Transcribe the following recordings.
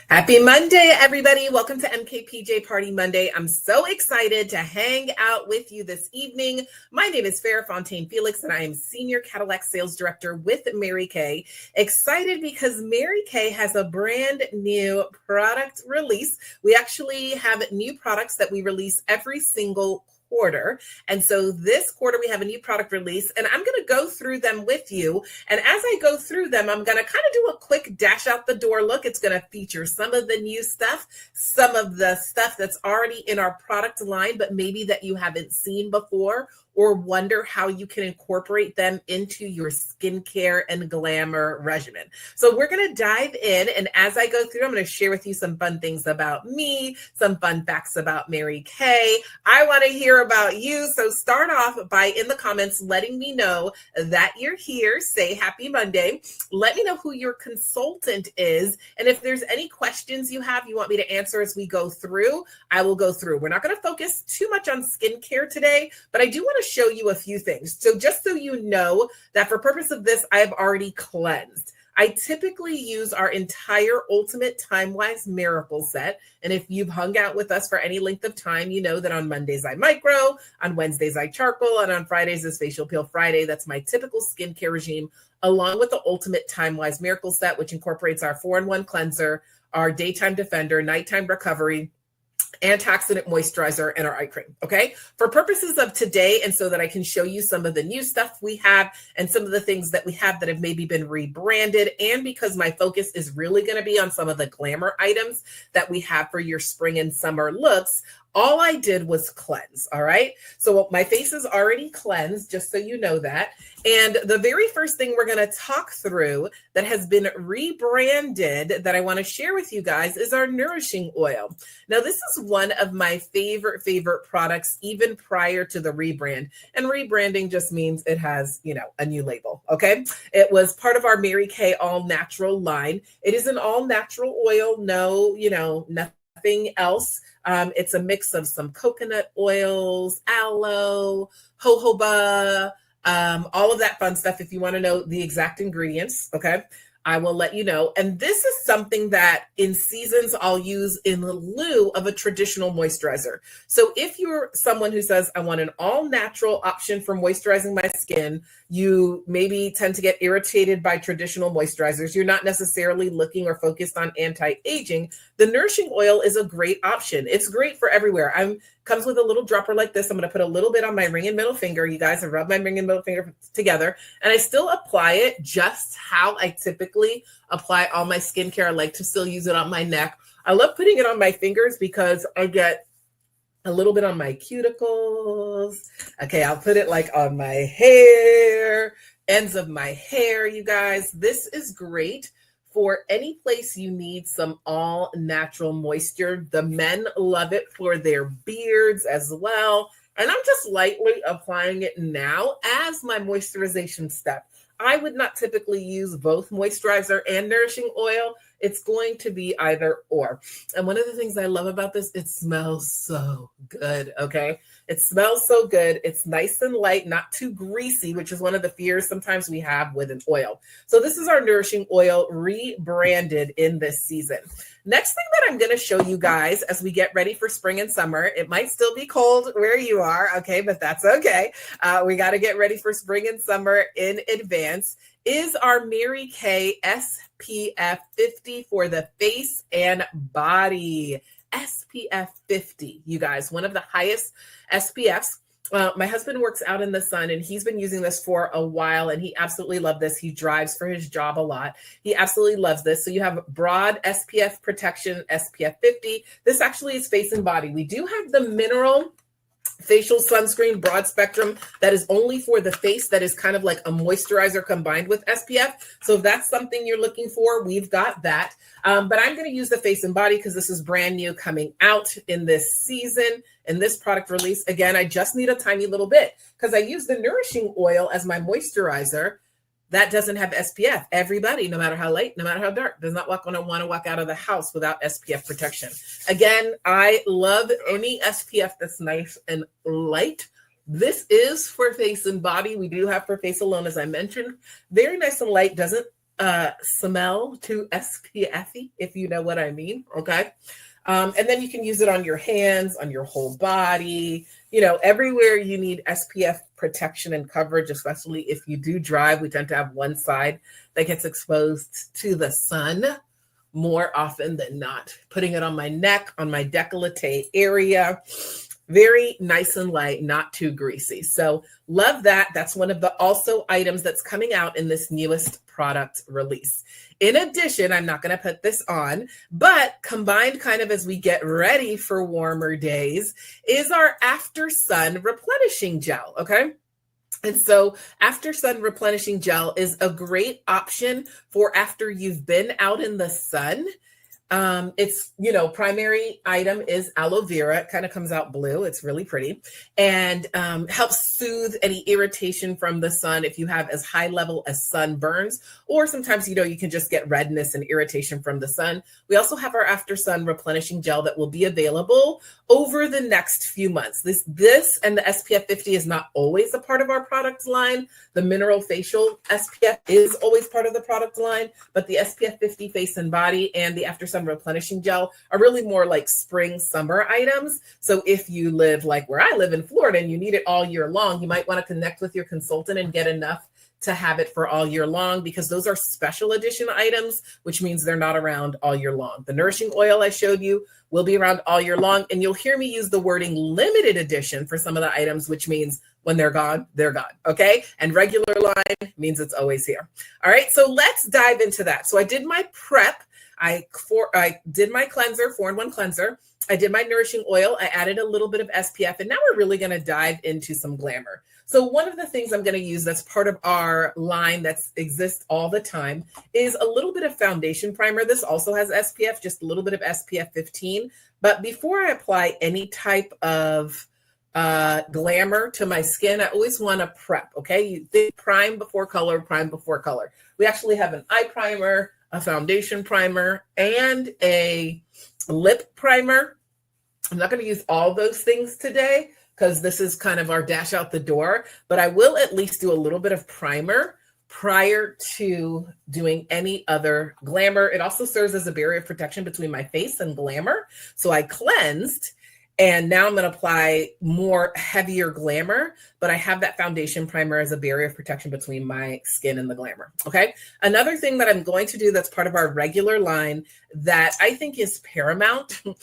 Happy Monday, everybody. Welcome to MKPJ Party Monday. I'm so excited to hang out with you this evening. My name is Farrah Fontaine Felix, and I am Senior Cadillac Sales Director with Mary Kay. Excited because Mary Kay has a brand new product release. We actually have new products that we release every single quarter. And so this quarter, we have a new product release, and I'm going to go through them with you. And as I go through them, I'm going to kind of do a quick dash out the door look. It's going to feature some of the new stuff, some of the stuff that's already in our product line, but maybe that you haven't seen before or wonder how you can incorporate them into your skincare and glamour regimen. So we're going to dive in. And as I go through, I'm going to share with you some fun things about me, some fun facts about Mary Kay. I want to hear about you. So start off by in the comments, letting me know that you're here. Say happy Monday. Let me know who your consultant is. And if there's any questions you have, you want me to answer as we go through, I will go through. We're not going to focus too much on skincare today, but I do want to show you a few things. So just so you know that for purpose of this, I have already cleansed. I typically use our entire Ultimate Time-Wise Miracle set. And if you've hung out with us for any length of time, you know that on Mondays I micro, on Wednesdays I charcoal, and on Fridays is Facial Peel Friday. That's my typical skincare regime, along with the Ultimate Time-Wise Miracle set, which incorporates our 4-in-1 cleanser, our daytime defender, nighttime recovery, antioxidant moisturizer, and our eye cream. Okay. For purposes of today, and so that I can show you some of the new stuff we have and some of the things that we have that have maybe been rebranded, and because my focus is really going to be on some of the glamour items that we have for your spring and summer looks, all I did was cleanse. All right. So my face is already cleansed, just so you know that. And the very first thing we're going to talk through that has been rebranded that I want to share with you guys is our nourishing oil. Now, this is one of my favorite products, even prior to the rebrand. And rebranding just means it has, a new label. Okay. It was part of our Mary Kay all natural line. It is an all natural oil. No, nothing else. It's a mix of some coconut oils, aloe, jojoba, all of that fun stuff. If you want to know the exact ingredients, okay, I will let you know. And this is something that in seasons I'll use in lieu of a traditional moisturizer. So if you're someone who says, I want an all natural option for moisturizing my skin, you maybe tend to get irritated by traditional moisturizers. You're not necessarily looking or focused on anti-aging. The nourishing oil is a great option. It's great for everywhere. Comes with a little dropper like this. I'm going to put a little bit on my ring and middle finger. You guys have rubbed my ring and middle finger together, and I still apply it just how I typically apply all my skincare. I like to still use it on my neck. I love putting it on my fingers because I get a little bit on my cuticles. Okay, I'll put it like on my hair, ends of my hair, you guys. This is great for any place you need some all natural moisture. The men love it for their beards as well. And I'm just lightly applying it now as my moisturization step. I would not typically use both moisturizer and nourishing oil. It's going to be either or. And one of the things I love about this, it smells so good, okay? It smells so good. It's nice and light, not too greasy, which is one of the fears sometimes we have with an oil. So this is our nourishing oil rebranded in this season. Next thing that I'm going to show you guys as we get ready for spring and summer, it might still be cold where you are, okay, but that's okay. We got to get ready for spring and summer in advance, is our Mary Kay SPF 50 for the face and body. SPF 50, you guys, one of the highest SPFs. My husband works out in the sun, and he's been using this for a while, and he absolutely loved this. He drives for his job a lot. He absolutely loves this. So you have broad SPF protection, SPF 50. This actually is face and body. We do have the mineral facial sunscreen broad spectrum that is only for the face, that is kind of like a moisturizer combined with SPF. So if that's something you're looking for, we've got that. But I'm going to use the face and body because this is brand new coming out in this season, in this product release. Again, I just need a tiny little bit because I use the nourishing oil as my moisturizer. That doesn't have SPF. Everybody, no matter how light, no matter how dark, does not want to walk out of the house without SPF protection. Again, I love any SPF that's nice and light. This is for face and body. We do have for face alone, as I mentioned. Very nice and light. Doesn't smell too SPF-y, if you know what I mean. Okay. And then you can use it on your hands, on your whole body, everywhere you need SPF protection and coverage, especially if you do drive. We tend to have one side that gets exposed to the sun more often than not. Putting it on my neck, on my décolleté area, very nice and light, not too greasy. So love that. That's one of the also items that's coming out in this newest product release. In addition, I'm not going to put this on, but combined kind of as we get ready for warmer days is our After Sun Replenishing Gel, okay? And so After Sun Replenishing Gel is a great option for after you've been out in the sun. It's, primary item is aloe vera. It kind of comes out blue. It's really pretty and helps soothe any irritation from the sun if you have as high level as sunburns, or sometimes, you can just get redness and irritation from the sun. We also have our After Sun Replenishing Gel that will be available over the next few months. This and the SPF 50 is not always a part of our product line. The Mineral Facial SPF is always part of the product line, but the SPF 50 face and body and the After Sun Replenishing Gel are really more like spring, summer items. So if you live like where I live in Florida and you need it all year long, you might want to connect with your consultant and get enough to have it for all year long, because those are special edition items, which means they're not around all year long. The nourishing oil I showed you will be around all year long, and you'll hear me use the wording limited edition for some of the items, which means when they're gone, okay? And regular line means it's always here. All right, so let's dive into that. So I did my prep. I did my cleanser, 4-in-1 cleanser. I did my nourishing oil. I added a little bit of SPF, and now we're really going to dive into some Glamour. So one of the things I'm going to use that's part of our line that exists all the time is a little bit of foundation primer. This also has SPF, just a little bit of SPF 15. But before I apply any type of Glamour to my skin, I always want to prep, okay? You think prime before color, prime before color. We actually have an eye primer, a foundation primer, and a lip primer. I'm not going to use all those things today because this is kind of our dash out the door, but I will at least do a little bit of primer prior to doing any other Glamour. It also serves as a barrier of protection between my face and Glamour. So I cleansed, and now I'm going to apply more heavier Glamour, but I have that foundation primer as a barrier of protection between my skin and the Glamour. Okay. Another thing that I'm going to do that's part of our regular line that I think is paramount. Our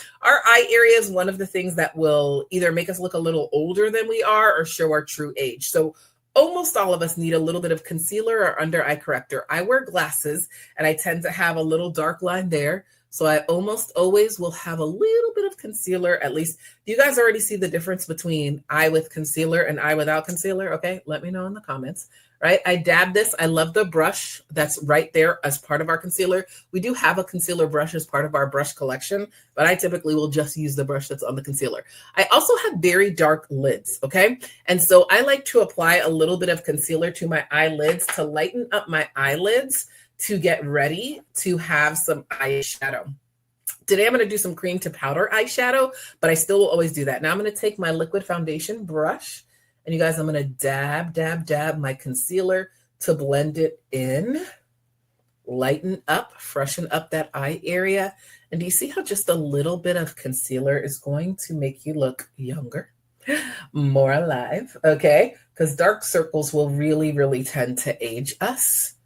eye area is one of the things that will either make us look a little older than we are or show our true age. So almost all of us need a little bit of concealer or under eye corrector. I wear glasses and I tend to have a little dark line there. So I almost always will have a little bit of concealer, at least. Do you guys already see the difference between eye with concealer and eye without concealer? Okay, let me know in the comments, right? I dab this. I love the brush that's right there as part of our concealer. We do have a concealer brush as part of our brush collection, but I typically will just use the brush that's on the concealer. I also have very dark lids, okay? And so I like to apply a little bit of concealer to my eyelids to lighten up my eyelids to get ready to have some eyeshadow. Today, I'm going to do some cream to powder eyeshadow, but I still will always do that. Now I'm going to take my liquid foundation brush, and you guys, I'm going to dab my concealer to blend it in, lighten up, freshen up that eye area. And do you see how just a little bit of concealer is going to make you look younger, more alive, okay? Because dark circles will really, really tend to age us,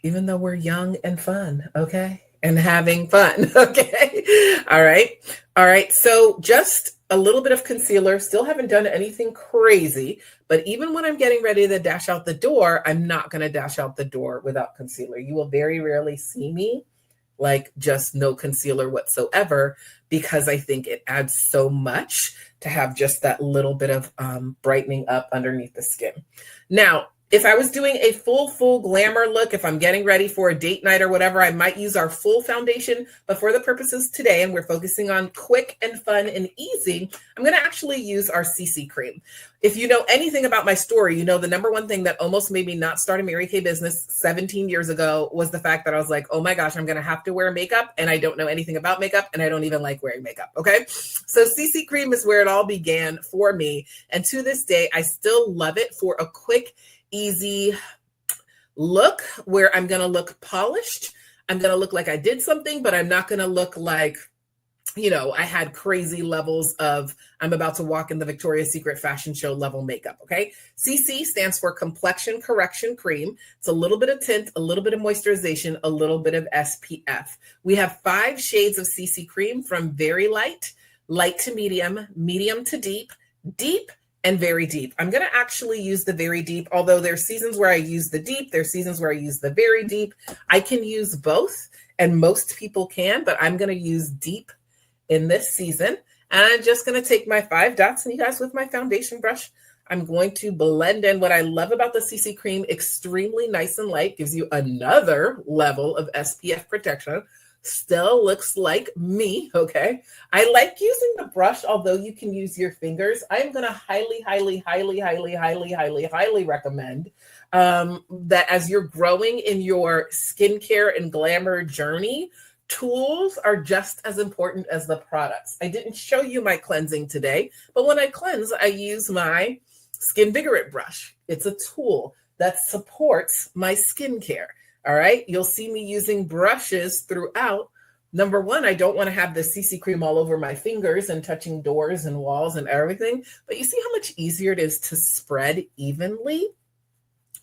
even though we're young and fun, okay? And having fun, okay? All right. So just a little bit of concealer. Still haven't done anything crazy, but even when I'm getting ready to dash out the door, I'm not going to dash out the door without concealer. You will very rarely see me like just no concealer whatsoever, because I think it adds so much to have just that little bit of brightening up underneath the skin. Now, if I was doing a full Glamour look, if I'm getting ready for a date night or whatever, I might use our full foundation. But for the purposes today, and we're focusing on quick and fun and easy, I'm going to actually use our CC cream. If you know anything about my story, you know the number one thing that almost made me not start a Mary Kay business 17 years ago was the fact that I was like, oh my gosh, I'm going to have to wear makeup, and I don't know anything about makeup, and I don't even like wearing makeup, okay? So CC cream is where it all began for me, and to this day, I still love it for a quick, easy, look where I'm going to look polished. I'm going to look like I did something, but I'm not going to look like, I had crazy levels of, I'm about to walk in the Victoria's Secret fashion show level makeup, okay? CC stands for Complexion Correction Cream. It's a little bit of tint, a little bit of moisturization, a little bit of SPF. We have 5 shades of CC cream from very light, light to medium, medium to deep, deep, and very deep. I'm going to actually use the very deep, although there's seasons where I use the deep, there's seasons where I use the very deep. I can use both, and most people can, but I'm going to use deep in this season. And I'm just going to take my 5 dots, and you guys, with my foundation brush, I'm going to blend in. What I love about the CC cream, extremely nice and light, gives you another level of SPF protection. Still looks like me, okay? I like using the brush, although you can use your fingers. I'm going to highly, highly, highly, highly, highly, highly, highly recommend that as you're growing in your skincare and glamour journey, tools are just as important as the products. I didn't show you my cleansing today, but when I cleanse, I use my Skin Vigorate brush. It's a tool that supports my skincare. All right. You'll see me using brushes throughout. Number one, I don't want to have the CC cream all over my fingers and touching doors and walls and everything. But you see how much easier it is to spread evenly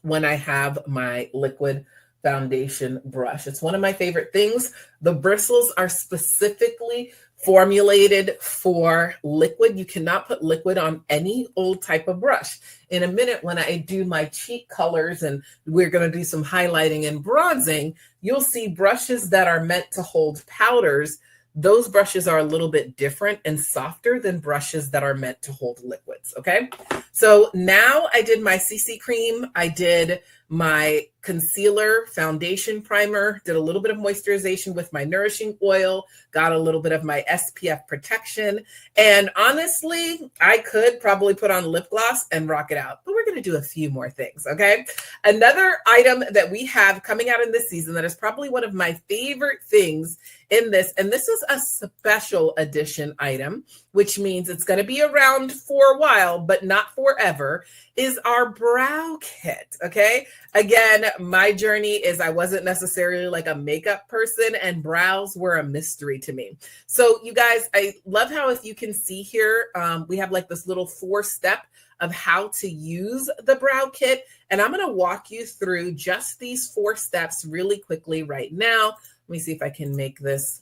when I have my liquid foundation brush. It's one of my favorite things. The bristles are specifically formulated for liquid. You cannot put liquid on any old type of brush. In a minute, when I do my cheek colors and we're going to do some highlighting and bronzing, you'll see brushes that are meant to hold powders. Those brushes are a little bit different and softer than brushes that are meant to hold liquids, okay? So now I did my CC cream, I did my concealer, foundation primer, did a little bit of moisturization with my nourishing oil, got a little bit of my SPF protection, and honestly, I could probably put on lip gloss and rock it out, but we're gonna do a few more things, okay? Another item that we have coming out in this season that is probably one of my favorite things in this, and this is a special edition item, which means it's going to be around for a while, but not forever, is our brow kit, okay? Again, my journey is I wasn't necessarily like a makeup person, and brows were a mystery to me. So you guys, I love how, if you can see here, we have like this little 4-step of how to use the brow kit. And I'm going to walk you through just these 4 steps really quickly right now. Let me see if I can make this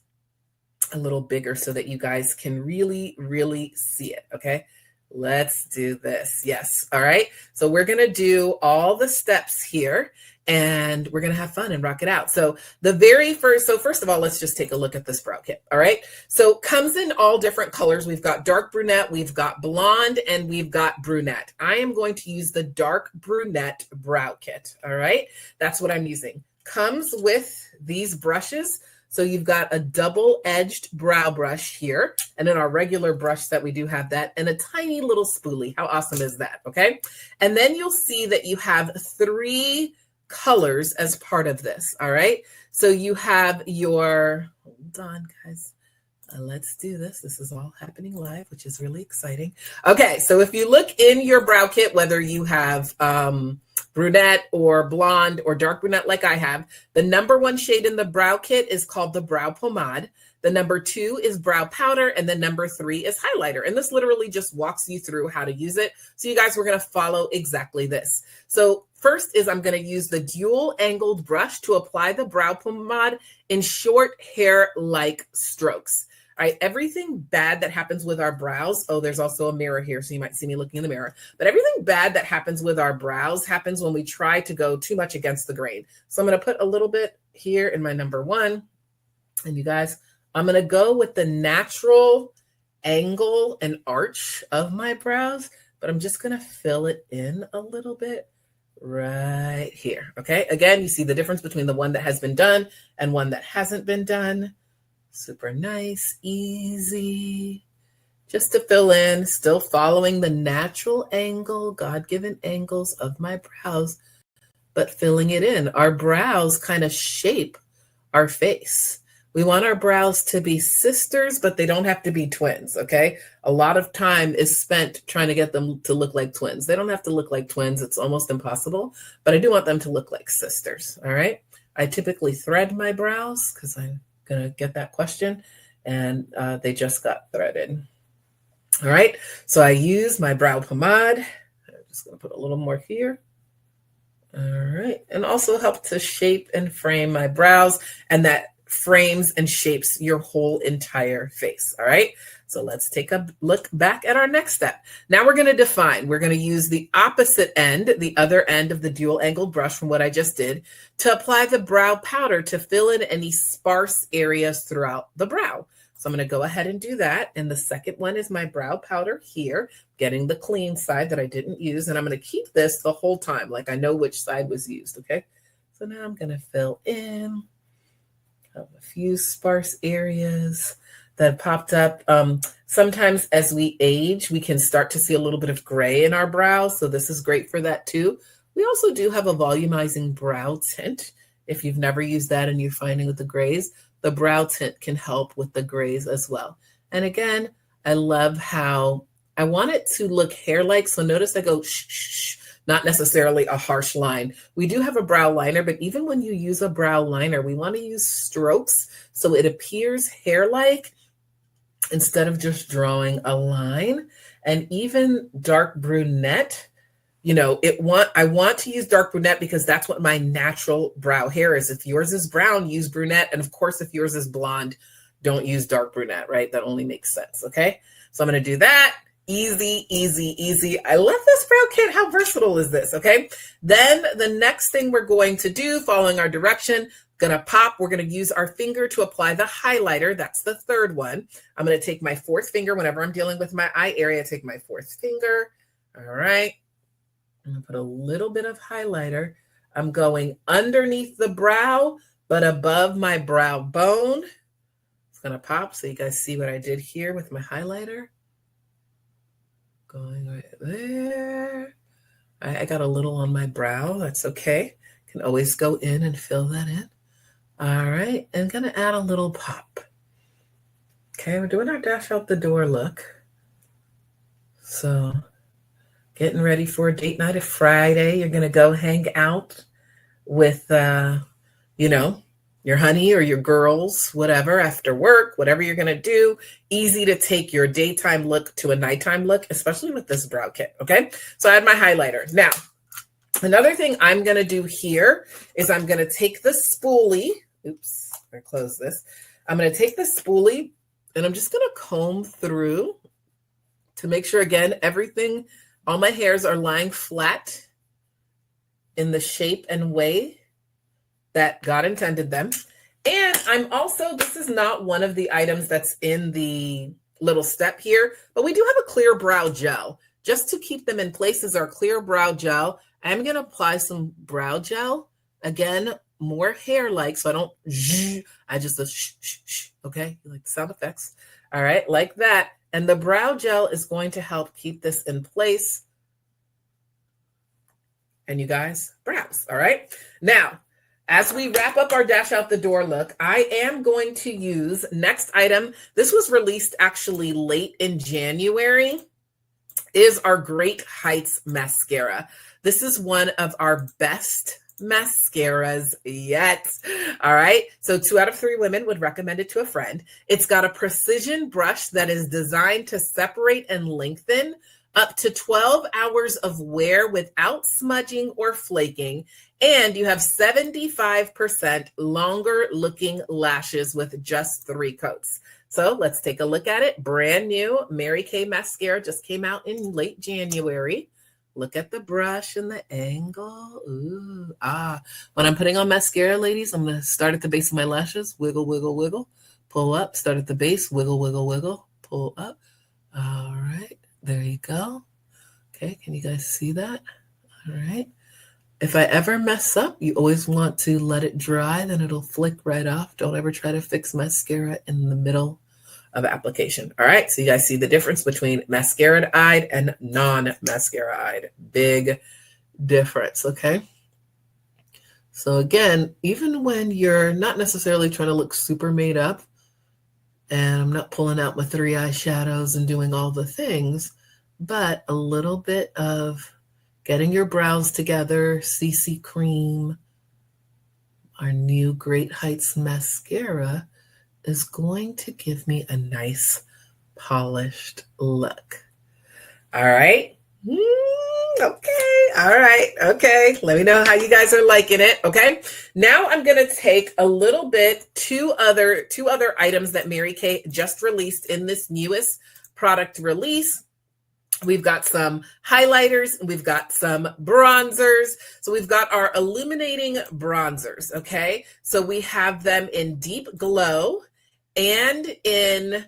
a little bigger so that you guys can really, really see it, okay? Let's do this. Yes. All right. So we're going to do all the steps here, and we're going to have fun and rock it out. So first of all, let's just take a look at this brow kit. All right. So comes in all different colors. We've got dark brunette, we've got blonde, and we've got brunette. I am going to use the dark brunette brow kit. All right. That's what I'm using. Comes with these brushes. So you've got a double-edged brow brush here, and then our regular brush that we do have that, and a tiny little spoolie. How awesome is that? Okay. And then you'll see that you have 3 colors as part of this. All right. So you have your, hold on, guys. Let's do this. This is all happening live, which is really exciting. Okay. So if you look in your brow kit, whether you have brunette or blonde or dark brunette like I have, the number 1 shade in the brow kit is called the brow pomade. The number 2 is brow powder, and the number 3 is highlighter. And this literally just walks you through how to use it. So you guys, we're going to follow exactly this. So first is I'm going to use the dual angled brush to apply the brow pomade in short hair-like strokes. All right, everything bad that happens with our brows, there's also a mirror here, so you might see me looking in the mirror, but everything bad that happens with our brows happens when we try to go too much against the grain. So I'm going to put a little bit here in my number 1, and you guys, I'm going to go with the natural angle and arch of my brows, but I'm just going to fill it in a little bit right here, okay? Again, you see the difference between the one that has been done and one that hasn't been done. Super nice, easy, just to fill in, still following the natural angle, God-given angles of my brows, but filling it in. Our brows kind of shape our face. We want our brows to be sisters, but they don't have to be twins, okay? A lot of time is spent trying to get them to look like twins. They don't have to look like twins. It's almost impossible, but I do want them to look like sisters, all right? I typically thread my brows because I'm going to get that question, and they just got threaded. All right, so I use my brow pomade. I'm just going to put a little more here. All right, and also help to shape and frame my brows, and that frames and shapes your whole entire face. All right, so let's take a look back at our next step. Now we're going to define. We're going to use the opposite end, the other end of the dual angled brush from what I just did, to apply the brow powder to fill in any sparse areas throughout the brow. So I'm going to go ahead and do that. And the second one is my brow powder here, getting the clean side that I didn't use. And I'm going to keep this the whole time, like I know which side was used, okay? So now I'm going to fill in a few sparse areas that popped up. Sometimes as we age, we can start to see a little bit of gray in our brows. So this is great for that too. We also do have a volumizing brow tint. If you've never used that and you're finding with the grays, the brow tint can help with the grays as well. And again, I love how I want it to look hair-like. So notice I go shh, shh, not necessarily a harsh line. We do have a brow liner, but even when you use a brow liner, we want to use strokes so it appears hair-like instead of just drawing a line. And even dark brunette, you know, I want to use dark brunette because that's what my natural brow hair is. If yours is brown, use brunette. And of course, if yours is blonde, don't use dark brunette, right? That only makes sense, okay? So I'm going to do that. Easy, easy, easy. I love this brow kit. How versatile is this, okay? Then the next thing we're going to do, following our direction, gonna pop, we're gonna use our finger to apply the highlighter. That's the third one. I'm gonna take my fourth finger whenever I'm dealing with my eye area, take my fourth finger. All right. I'm gonna put a little bit of highlighter. I'm going underneath the brow, but above my brow bone. It's gonna pop so you guys see what I did here with my highlighter. Going right there. I got a little on my brow. That's okay. Can always go in and fill that in. All right. And gonna add a little pop. Okay, we're doing our dash out the door look. So getting ready for a date night of Friday. You're gonna go hang out with your honey or your girls, whatever, after work, whatever you're going to do. Easy to take your daytime look to a nighttime look, especially with this brow kit, okay? So I add my highlighter. Now, another thing I'm going to do here is I'm going to take the spoolie. Oops, I close this. I'm going to take the spoolie and I'm just going to comb through to make sure, again, everything, all my hairs are lying flat in the shape and way that God intended them. And I'm also, this is not one of the items that's in the little step here, but we do have a clear brow gel. Just to keep them in place is our clear brow gel. I'm going to apply some brow gel. Again, more hair-like, so I don't I just shh, okay? You like the sound effects. All right, like that. And the brow gel is going to help keep this in place. And you guys, brows, all right? Now, as we wrap up our dash out the door look, I am going to use next item. This was released actually late in January, is our Great Heights mascara. This is one of our best mascaras yet. All right. So 2 out of 3 women would recommend it to a friend. It's got a precision brush that is designed to separate and lengthen up to 12 hours of wear without smudging or flaking. And you have 75% longer looking lashes with just 3 coats. So let's take a look at it. Brand new Mary Kay mascara just came out in late January. Look at the brush and the angle. Ooh, When I'm putting on mascara, ladies, I'm going to start at the base of my lashes. Wiggle, wiggle, wiggle. Pull up. Start at the base. Wiggle, wiggle, wiggle. Pull up. All right. There you go. Okay, can you guys see that? All right. If I ever mess up, you always want to let it dry, then it'll flick right off. Don't ever try to fix mascara in the middle of application. All right, so you guys see the difference between mascara-eyed and non-mascara-eyed. Big difference, okay? So again, even when you're not necessarily trying to look super made up, and I'm not pulling out my 3 eyeshadows and doing all the things, but a little bit of getting your brows together, CC Cream, our new Great Heights mascara is going to give me a nice polished look. All right. Okay. All right. Okay. Let me know how you guys are liking it. Okay. Now I'm going to take a little bit, two other items that Mary Kay just released in this newest product release. We've got some highlighters, we've got some bronzers. So we've got our illuminating bronzers, okay? So we have them in deep glow and in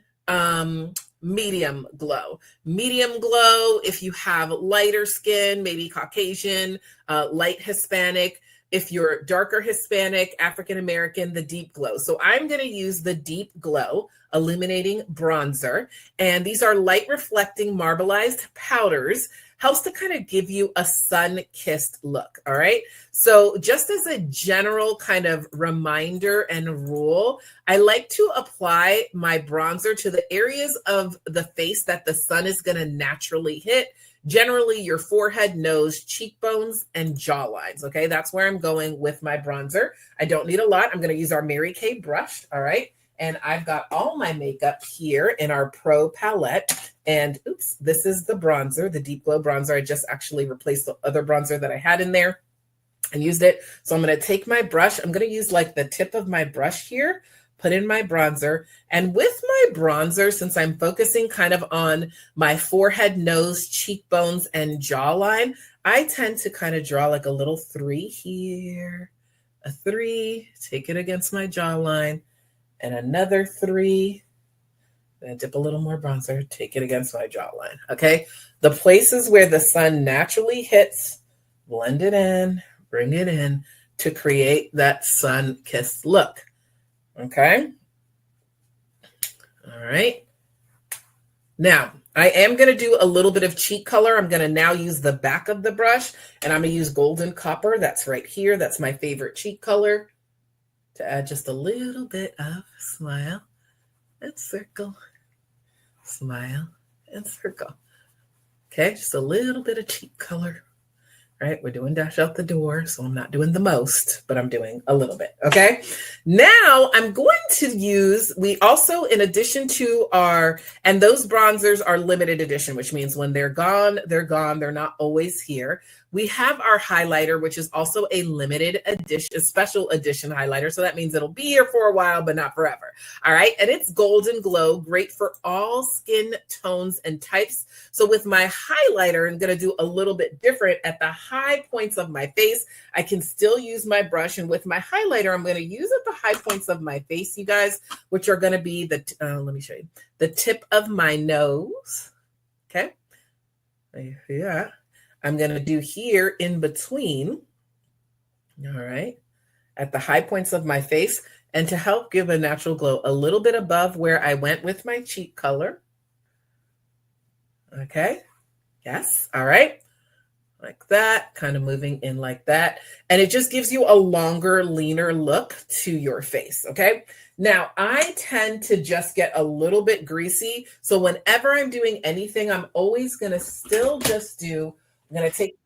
medium glow. Medium glow, if you have lighter skin, maybe Caucasian, light Hispanic. If you're darker Hispanic, African American, the deep glow. So I'm going to use the deep glow illuminating bronzer. And these are light reflecting marbleized powders. Helps to kind of give you a sun-kissed look, all right? So just as a general kind of reminder and rule, I like to apply my bronzer to the areas of the face that the sun is going to naturally hit. Generally, your forehead, nose, cheekbones, and jawlines, okay? That's where I'm going with my bronzer. I don't need a lot. I'm going to use our Mary Kay brush, all right? And I've got all my makeup here in our Pro palette. And oops, this is the bronzer, the Deep Glow bronzer. I just actually replaced the other bronzer that I had in there and used it. So I'm going to take my brush. I'm going to use like the tip of my brush here, put in my bronzer. And with my bronzer, since I'm focusing kind of on my forehead, nose, cheekbones, and jawline, I tend to kind of draw like a little 3 here, a 3, take it against my jawline, and another 3, and dip a little more bronzer, take it against my jawline, okay? The places where the sun naturally hits, blend it in, bring it in to create that sun-kissed look, okay? All right. Now, I am going to do a little bit of cheek color. I'm going to now use the back of the brush, and I'm going to use Golden Copper. That's right here. That's my favorite cheek color. To add just a little bit of smile and circle, smile and circle. Okay, just a little bit of cheek color. Right, we're doing dash out the door, so I'm not doing the most, but I'm doing a little bit, okay? Now I'm going to use, we also, in addition to our, and those bronzers are limited edition, which means when they're gone, they're not always here. We have our highlighter, which is also a limited edition, a special edition highlighter. So that means it'll be here for a while, but not forever. All right. And it's Golden Glow, great for all skin tones and types. So with my highlighter, I'm going to do a little bit different at the high points of my face. I can still use my brush. And with my highlighter, I'm going to use at the high points of my face, you guys, which are going to be the, let me show you, the tip of my nose. Okay. Yeah. I'm going to do here in between, all right, at the high points of my face, and to help give a natural glow a little bit above where I went with my cheek color. Okay, yes, all right, like that, kind of moving in like that. And it just gives you a longer, leaner look to your face, okay? Now, I tend to just get a little bit greasy. So whenever I'm doing anything, I'm always going to still just do, I'm going to take,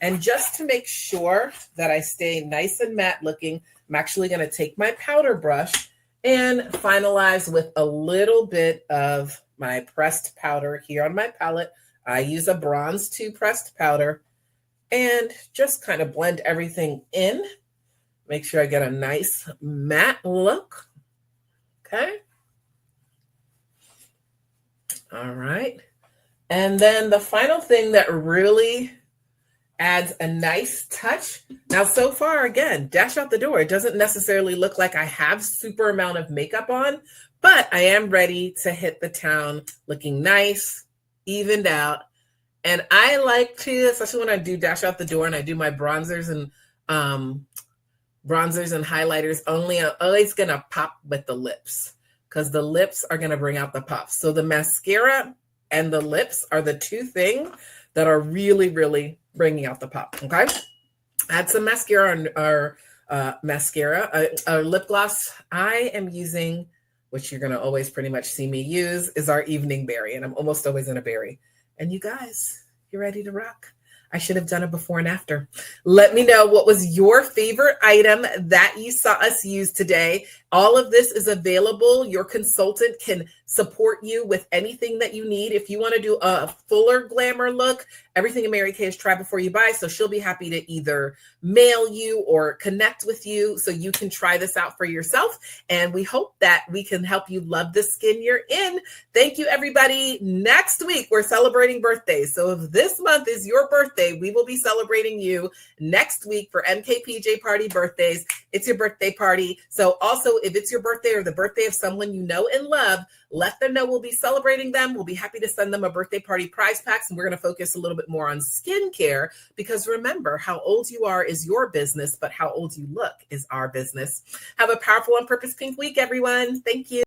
and just to make sure that I stay nice and matte looking, I'm actually going to take my powder brush and finalize with a little bit of my pressed powder here on my palette. I use a bronze 2 pressed powder and just kind of blend everything in. Make sure I get a nice matte look. Okay. All right. And then the final thing that really adds a nice touch. Now, so far, again, dash out the door. It doesn't necessarily look like I have super amount of makeup on, but I am ready to hit the town looking nice, evened out. And I like to, especially when I do dash out the door and I do my bronzers and highlighters, I'm always going to pop with the lips because the lips are going to bring out the pops. So the mascara and the lips are the 2 things that are really, really bringing out the pop, okay? Add some mascara on our lip gloss. I am using, which you're going to always pretty much see me use, is our Evening Berry. And I'm almost always in a berry. And you guys, you ready to rock? I should have done a before and after. Let me know what was your favorite item that you saw us use today. All of this is available. Your consultant can support you with anything that you need. If you want to do a fuller glamour look, everything in Mary Kay is try before you buy. So she'll be happy to either mail you or connect with you so you can try this out for yourself. And we hope that we can help you love the skin you're in. Thank you, everybody. Next week, we're celebrating birthdays. So if this month is your birthday, we will be celebrating you next week for MKPJ Party Birthdays. It's your birthday party. So also, if it's your birthday or the birthday of someone you know and love, let them know we'll be celebrating them. We'll be happy to send them a birthday party prize packs. And we're going to focus a little bit more on skincare because remember, how old you are is your business, but how old you look is our business. Have a powerful on purpose pink week, everyone. Thank you.